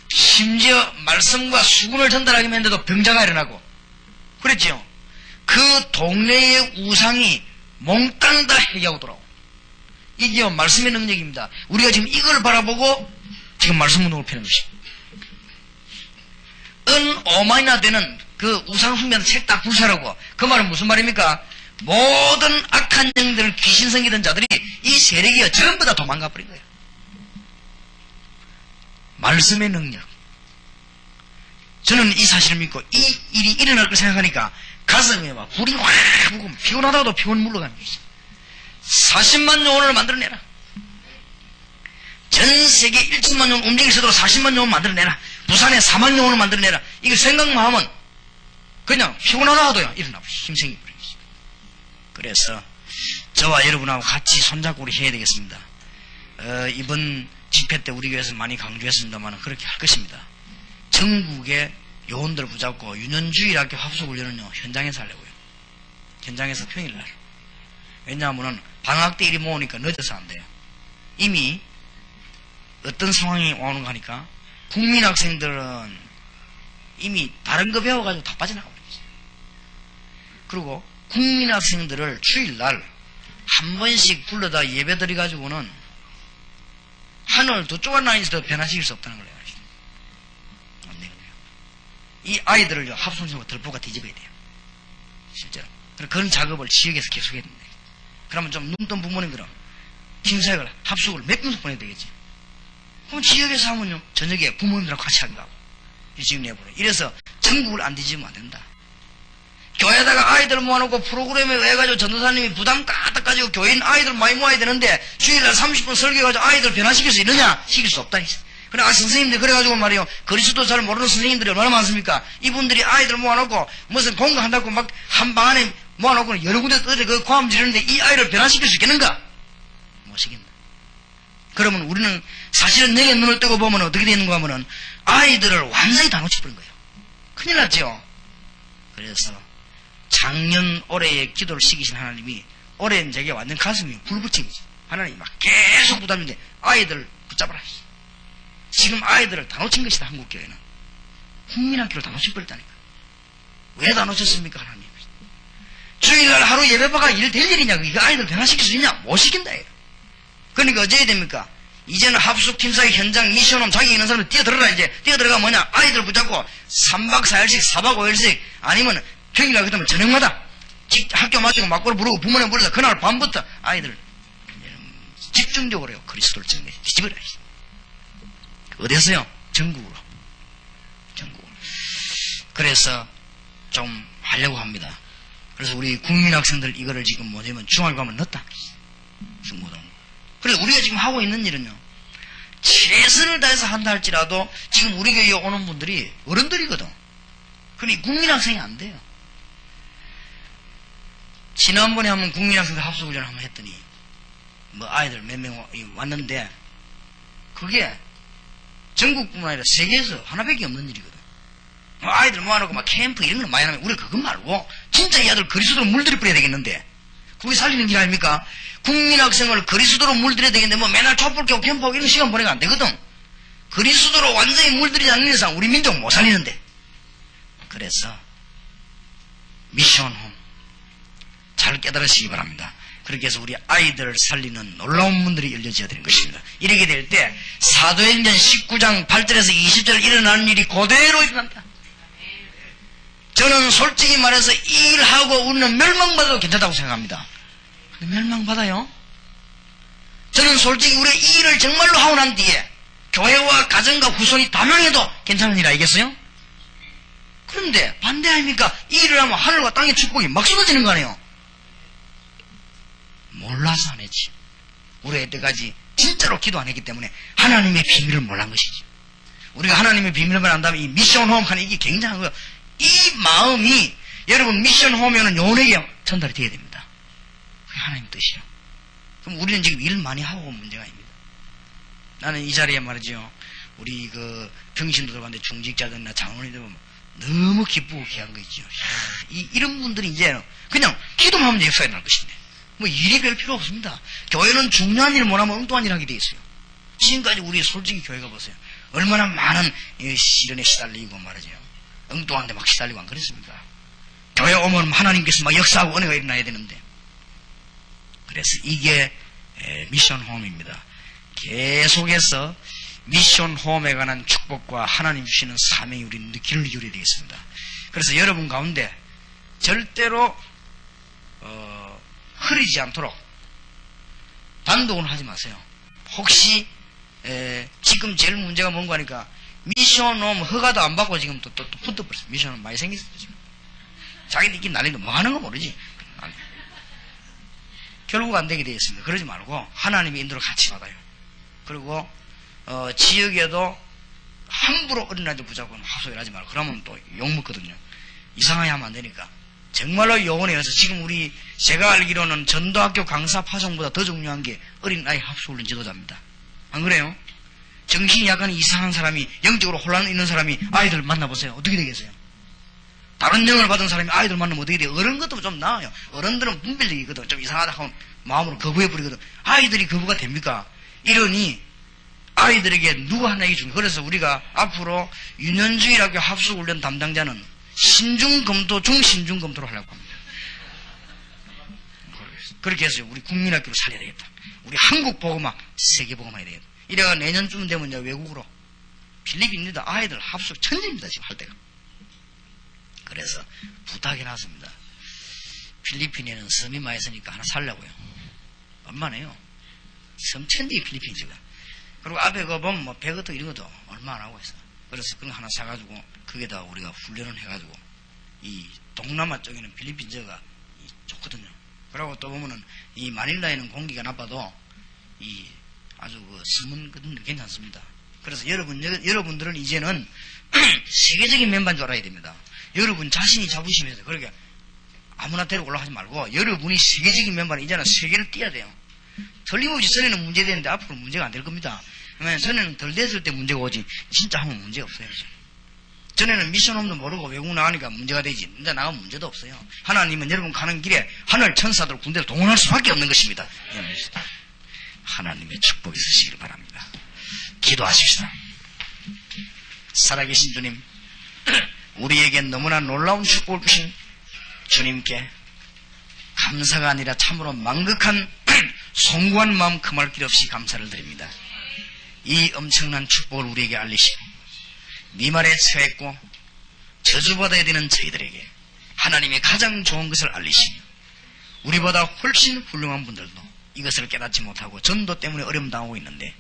심지어 말씀과 수군을 전달하기만 했는데도 병자가 일어나고 그랬죠. 그 동네의 우상이 몽땅 다 해결하고 돌아오고 이게 말씀의 능력입니다. 우리가 지금 이걸 바라보고 지금 말씀 운동을 펴는 것입니다. 은 5만이나 되는 그 우상 숭배하는 책 다 불사르고 그 말은 무슨 말입니까? 모든 악한 영들 귀신 섬기던 자들이 이 세력이 전부 다 도망가 버린 거예요. 말씀의 능력. 저는 이 사실을 믿고 이 일이 일어날 걸 생각하니까 가슴에 막 불이 확 오고 피곤하다가도 피곤 물러가는 것이죠. 40만 영혼을 만들어내라. 전 세계 1천만 영혼 움직일 수 있도록 40만 영혼 만들어내라. 부산에 4만 영혼을 만들어내라. 이거 생각만 하면 그냥 피곤하다 하도요 일어나고 힘생기 버리겠습니다. 그래서 저와 여러분하고 같이 손잡고 우리 해야 되겠습니다. 이번 집회 때 우리 교회에서 많이 강조했습니다만 그렇게 할 것입니다. 전국의 요원들 붙잡고 유년주일학교 합숙훈련은요 현장에서 하려고요. 현장에서 평일날. 왜냐하면 방학 때 일이 모으니까 늦어서 안 돼요. 이미 어떤 상황이 오는 거 하니까 국민학생들은 이미 다른 거 배워가지고 다 빠져나가고 있어요. 그리고 국민학생들을 주일날 한 번씩 불러다 예배 드려가지고는 하늘 두 쪽에 나있어도 변화시킬 수 없다는 걸 알아요. 안 되는 거예요. 이 아이들을 합성적으로 들보가 뒤집어야 돼요. 실제로. 그런 작업을 지역에서 계속 해야 됩니다. 그러면 좀 눈뜬 부모님들은 김사역을 합숙을 몇 분씩 보내야 되겠지. 그럼 지역에서 하면요 저녁에 부모님들하고 같이 한다고 일찍 내보내. 이래서 전국을 안 뒤지면 안 된다. 교회에다가 아이들 모아놓고 프로그램에 해가지고 전도사님이 부담 까딱 가지고 교인 아이들 많이 모아야 되는데 주일날 30분 설교해가지고 아이들 변화시킬 수 있느냐? 시킬 수 없다. 그래 선생님들 그래가지고 말이요 그리스도 잘 모르는 선생님들이 얼마나 많습니까? 이분들이 아이들 모아놓고 무슨 공부한다고 막 한 방 안에 모아놓고 여러 군데 떠들 그 고함 지르는데 이 아이를 변화시킬 수 있겠는가? 못 시킨다. 그러면 우리는 사실은 내게 눈을 뜨고 보면 어떻게 되는가 하면은 아이들을 완전히 다 놓쳐버린 거예요. 큰일 났죠. 그래서 작년 올해의 기도를 시키신 하나님이 올해는 제게 완전 가슴이 불붙이죠. 하나님이 막 계속 부담인데 아이들 붙잡아라. 지금 아이들을 다 놓친 것이다. 한국교회는 국민학교를 다 놓쳐버렸다니까. 왜 다 놓쳤습니까? 하나님 주일날 하루 예배바가 일 될 일이냐고. 이거 아이들 변화시킬 수 있냐? 못 시킨다. 그러니까 어찌해야 됩니까? 이제는 합숙 팀사의 현장 미션홈 자기 있는 사람들 뛰어들어라. 이제 뛰어들어가 뭐냐 아이들 붙잡고 3박 4일씩 4박 5일씩 아니면 평일날 그다음에 저녁마다 학교 마치고 막고를 부르고 부모님 부르다 그날 밤부터 아이들 집중적으로요 그리스도를 전해 뒤집어라. 어디서요? 전국으로. 그래서 좀 하려고 합니다. 그래서 우리 국민학생들 이거를 지금 뭐냐면 중학교 가면 넣었다. 중고등. 그래서 우리가 지금 하고 있는 일은요 최선을 다해서 한다 할지라도 지금 우리 교회에 오는 분들이 어른들이거든. 그러니 국민학생이 안 돼요. 지난번에 한번 국민학생들 합숙훈련 한번 했더니 뭐 아이들 몇 명 왔는데 그게 전국뿐만 아니라 세계에서 하나밖에 없는 일이거든. 아이들 모아놓고 막 캠프 이런 거 많이 하면 우리 그것 말고 진짜 이 아들 그리스도로 물들여 버려야 되겠는데 그게 살리는 길 아닙니까? 국민학생을 그리스도로 물들여야 되겠는데 뭐 맨날 촛불 켜고 캠프하고 이런 시간 보내면 안 되거든. 그리스도로 완전히 물들이지 않는 이상 우리 민족 못 살리는데. 그래서 미션홈 잘 깨달으시기 바랍니다. 그렇게 해서 우리 아이들을 살리는 놀라운 문들이 열려져야 되는 것입니다. 이렇게 될 때 사도행전 19장 8절에서 20절 일어나는 일이 그대로 일어난다. 저는 솔직히 말해서 이 일하고 우리는 멸망받아도 괜찮다고 생각합니다. 멸망받아요. 저는 솔직히 우리 이 일을 정말로 하고 난 뒤에 교회와 가정과 후손이 다 멸해도 괜찮은 일 아니겠어요? 그런데 반대 아닙니까? 이 일을 하면 하늘과 땅의 축복이 막 쏟아지는 거 아니에요? 몰라서 안 했지. 우리 이때까지 진짜로 기도 안 했기 때문에 하나님의 비밀을 몰란 것이지. 우리가 하나님의 비밀을 안다면 이 미션 홈 하는 이게 굉장한 거예요. 이 마음이 여러분 미션 홈에는 영혼에게 전달이 되어야 됩니다. 그게 하나님 뜻이에요. 그럼 우리는 지금 일 많이 하고 온 문제가 아닙니다. 나는 이 자리에 말이죠. 우리 그 병신도 들어갔는데 중직자들이나 장로님들 보면 너무 기쁘고 귀한 거 있죠. 이런 분들이 이제 그냥 기도만 하면 역사에 날 것인데 뭐 일이 별 필요 없습니다. 교회는 중요한 일 못하면 엉뚱한 일 하게 돼 있어요. 지금까지 우리 솔직히 교회가 보세요. 얼마나 많은 시련에 시달리고 말이죠. 엉뚱한 데 막 시달리고 안 그랬습니까? 교회 오면 하나님께서 막 역사하고 은혜가 일어나야 되는데. 그래서 이게 미션 홈입니다. 계속해서 미션 홈에 관한 축복과 하나님 주시는 사명이 우리는 길을 이루어야 되겠습니다. 그래서 여러분 가운데 절대로 흐리지 않도록 단독은 하지 마세요. 혹시 지금 제일 문제가 뭔가 하니까 미션 홈 허가도 안 받고 지금 또 붙어버렸어요. 미션 홈 많이 생겼어요. 지금. 자기들끼리 난리도 뭐 하는 거 모르지. 결국 안 되게 되겠습니다. 그러지 말고 하나님의 인도를 같이 받아요. 그리고 지역에도 함부로 어린아이들 붙잡고는 합소를 하지 말고 그러면 또 욕먹거든요. 이상하게 하면 안 되니까 정말로 영혼에 서 지금 제가 알기로는 전도학교 강사 파송보다 더 중요한 게 어린아이 합숙훈련 지도자입니다. 안 그래요? 정신이 약간 이상한 사람이 영적으로 혼란 있는 사람이 아이들 만나보세요. 어떻게 되겠어요? 다른 영을 받은 사람이 아이들 만나면 어떻게 돼요? 어른 것도 좀 나아요. 어른들은 분별력이거든. 좀 이상하다 하면 마음으로 거부해버리거든. 아이들이 거부가 됩니까? 이러니 아이들에게 누구 하나에게 준. 그래서 우리가 앞으로 유년주일학교 합숙훈련 담당자는 신중검토, 중신중검토로 하려고 합니다. 그렇게 해서 우리 국민학교를 살려야 되겠다. 우리 한국보고만 세계보고만 해야 되겠다. 이래가 내년쯤 되면 이제 외국으로 필리핀입니다. 아이들 합숙 천재입니다. 지금 할 때가. 그래서 부탁해놨습니다. 필리핀에는 섬이 많이 있으니까 하나 살려고요. 얼마네요? 섬 천지의 필리핀 지금. 그리고 앞에 그 보면 뭐 배거트 이런 것도 얼마 안 하고 있어. 그래서 그런 거 하나 사가지고 거기다 우리가 훈련을 해가지고 이 동남아 쪽에는 필리핀 저가 좋거든요. 그리고 또 보면은 이 마닐라에는 공기가 나빠도 이 아주 그 섬은 괜찮습니다. 그래서 여러분들은 이제는 세계적인 멤버인 줄 알아야 됩니다. 여러분 자신이 자부심에서 그렇게 아무나 데리고 올라가지 말고 여러분이 세계적인 멤버는 이제는 세계를 뛰어야 돼요. 틀림없이 전에는 문제되는데 앞으로 문제가 안 될 겁니다. 왜냐면 전에는 덜 됐을 때 문제가 오지 진짜 하면 문제가 없어요. 전에는 미션홈도 모르고 외국 나가니까 문제가 되지. 근데 나가면 문제도 없어요. 하나님은 여러분 가는 길에 하늘 천사들 군대를 동원할 수밖에 없는 것입니다. 하나님의 축복이 있으시길 바랍니다. 기도하십시다. 살아계신 주님, 우리에게 너무나 놀라운 축복을 주신 주님께 감사가 아니라 참으로 망극한 송구한 마음 금할 길 없이 감사를 드립니다. 이 엄청난 축복을 우리에게 알리시고 미말에 처했고 저주받아야 되는 저희들에게 하나님의 가장 좋은 것을 알리시며 우리보다 훨씬 훌륭한 분들도 이것을 깨닫지 못하고 전도 때문에 어려움 당하고 있는데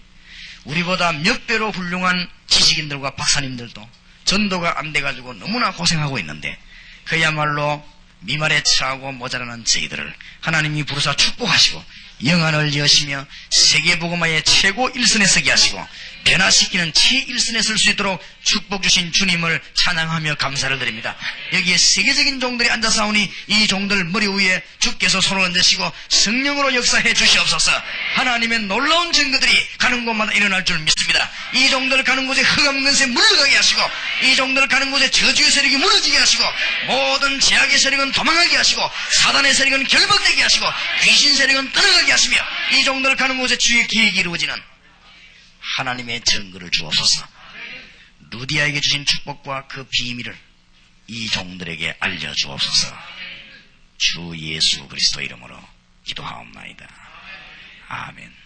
우리보다 몇 배로 훌륭한 지식인들과 박사님들도 전도가 안 돼가지고 너무나 고생하고 있는데 그야말로 미말에 처하고 모자라는 저희들을 하나님이 부르사 축복하시고 영안을 여시며 세계복음화의 최고 일선에 서게 하시고 변화시키는 최일선에 설 수 있도록 축복 주신 주님을 찬양하며 감사를 드립니다. 여기에 세계적인 종들이 앉아사오니 이 종들 머리 위에 주께서 손을 얹으시고 성령으로 역사해 주시옵소서. 하나님의 놀라운 증거들이 가는 곳마다 일어날 줄 믿습니다. 이 종들 가는 곳에 흑암 근세 물러가게 하시고 이 종들 가는 곳에 저주의 세력이 무너지게 하시고 모든 제약의 세력은 도망가게 하시고 사단의 세력은 결박되게 하시고 귀신 세력은 떠나가게 하시며 이 종들 가는 곳에 주의 계획이 이루어지는 하나님의 증거를 주옵소서. 루디아에게 주신 축복과 그 비밀을 이 종들에게 알려주옵소서. 주 예수 그리스도 이름으로 기도하옵나이다. 아멘.